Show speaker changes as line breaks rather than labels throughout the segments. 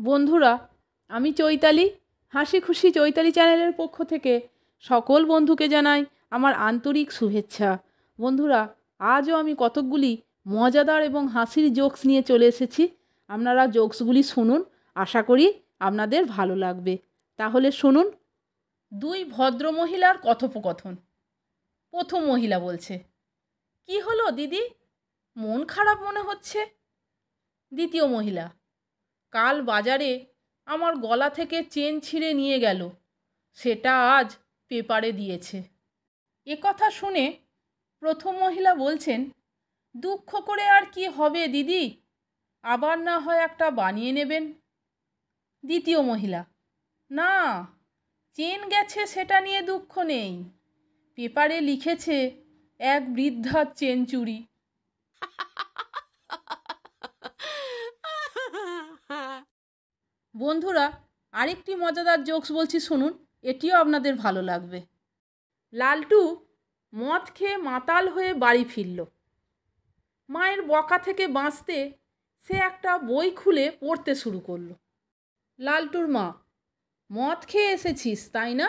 বন্ধুরা, আমি চৈতালি, হাসি খুশি চৈতালি চ্যানেলের পক্ষ থেকে সকল বন্ধুকে জানাই আমার আন্তরিক শুভেচ্ছা। বন্ধুরা, আজও আমি কতকগুলি মজাদার এবং হাসির জোকস নিয়ে চলে এসেছি। আপনারা জোকসগুলি শুনুন, আশা করি আপনাদের ভালো লাগবে। তাহলে শুনুন। দুই ভদ্রমহিলার কথোপকথন। প্রথম মহিলা বলছে, কি হলো দিদি, মন খারাপ মনে হচ্ছে? দ্বিতীয় মহিলা, কাল বাজারে আমার গলা থেকে চেন ছিঁড়ে নিয়ে গেল, সেটা আজ পেপারে দিয়েছে। এ কথা শুনে প্রথম মহিলা বলছেন, দুঃখ করে আর কি হবে দিদি, আবার না হয় একটা বানিয়ে নেবেন। দ্বিতীয় মহিলা, না, চেন গেছে সেটা নিয়ে দুঃখ নেই, পেপারে লিখেছে এক বৃদ্ধার চেন চুরি। বন্ধুরা, আরেকটি মজাদার জোকস বলছি শুনুন, এটিও আপনাদের ভালো লাগবে। লালটু মদ খেয়ে মাতাল হয়ে বাড়ি ফিরল। মায়ের বকা থেকে বাঁচতে সে একটা বই খুলে পড়তে শুরু করলো। লালটুর মা, মদ খেয়ে এসেছিস তাই না?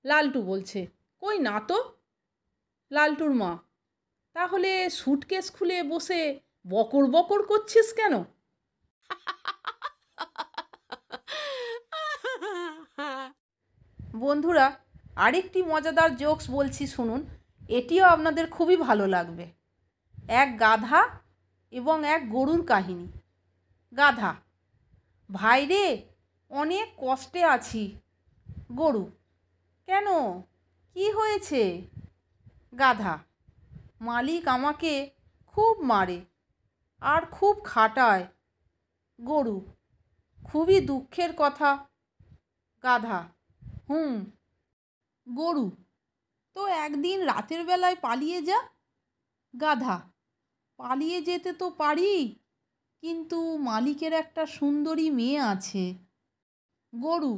লালটু বলছে, কই না তো। লালটুর মা, তাহলে সুটকেস খুলে বসে বকর বকর করছিস কেন? বন্ধুরা, আরেকটি মজাদার জোকস বলছি শুনুন, এটিও আপনাদের খুবই ভালো লাগবে। এক গাধা এবং এক গরুর কাহিনী। গাধা, ভাই রে, অনেক কষ্টে আছি। গরু, কেন, কি হয়েছে? গাধা, মালিক আমাকে খুব মারে আর খুব খাটায়। গরু, খুবই দুঃখের কথা। গাধা, গরু, তো একদিন রাতের বেলায় পালিয়ে যা। গাধা, পালিয়ে যেতে তো পারি, কিন্তু মালিকের একটা সুন্দরী মেয়ে আছে। গরু,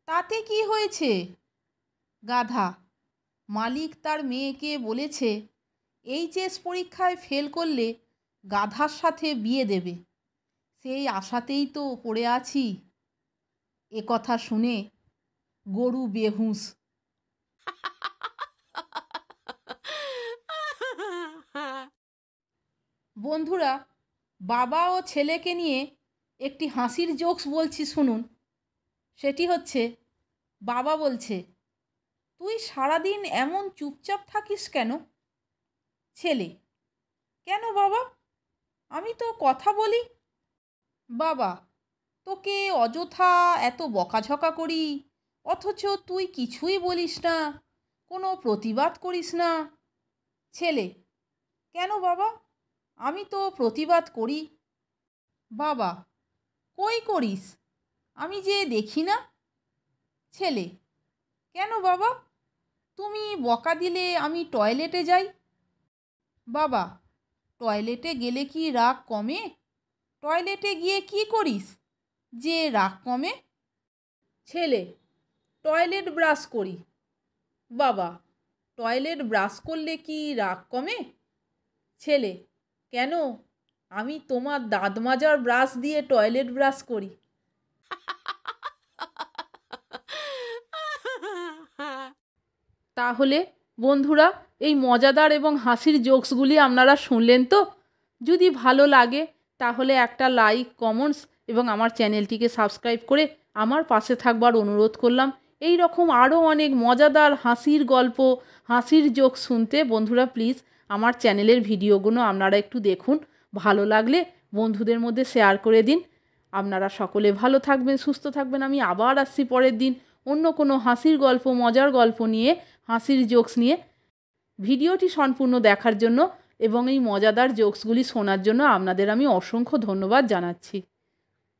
তাতে কি হয়েছে? গাধা, মালিক তার মেয়েকে বলেছে এইচএস পরীক্ষায় ফেল করলে গাধার সাথে বিয়ে দেবে, সেই আশাতেই তো পড়ে আছি। এ কথা শুনে গরু বেহুঁশ। বন্ধুরা, বাবা ও ছেলেকে নিয়ে একটি হাসির জোকস বলছি শুনুন। সেটি হচ্ছে, বাবা বলছে, তুই সারাদিন এমন চুপচাপ থাকিস কেন? ছেলে, কেন বাবা, আমি তো কথা বলি। বাবা, তোকে অযথা এত বকাঝকা করি, অথচ তুই কিছুই বলিস না, কোনো প্রতিবাদ করিস না। ছেলে, কেন বাবা, আমি তো প্রতিবাদ করি। বাবা, কই করিস, আমি যে দেখি না। ছেলে, কেন বাবা, তুমি বকা দিলে আমি টয়লেটে যাই। বাবা, টয়লেটে গেলে কি রাগ কমে? টয়লেটে গিয়ে কি করিস যে রাগ কমে? ছেলে, টয়লেট ব্রাশ করি। বাবা, টয়লেট ব্রাশ করলে কি রাগ কমে? ছেলে, কেন, আমি তোমার দাঁত মাজার ব্রাশ দিয়ে টয়লেট ব্রাশ করি। তাহলে বন্ধুরা, এই মজাদার এবং হাসির জোকসগুলি আপনারা শুনলেন তো? যদি ভালো লাগে তাহলে একটা লাইক, কমেন্টস এবং আমার চ্যানেলটিকে সাবস্ক্রাইব করে আমার পাশে থাকবার অনুরোধ করলাম। এই রকম আরও অনেক মজাদার হাসির গল্প, হাসির জোকস শুনতে বন্ধুরা প্লিজ আমার চ্যানেলের ভিডিওগুলো আপনারা একটু দেখুন। ভালো লাগলে বন্ধুদের মধ্যে শেয়ার করে দিন। আপনারা সকলে ভালো থাকবেন, সুস্থ থাকবেন। আমি আবার আসছি পরের দিন অন্য কোনো হাসির গল্প, মজার গল্প নিয়ে, হাসির জোকস নিয়ে। ভিডিওটি সম্পূর্ণ দেখার জন্য এবং এই মজাদার জোকসগুলি শোনার জন্য আপনাদের আমি অসংখ্য ধন্যবাদ জানাচ্ছি।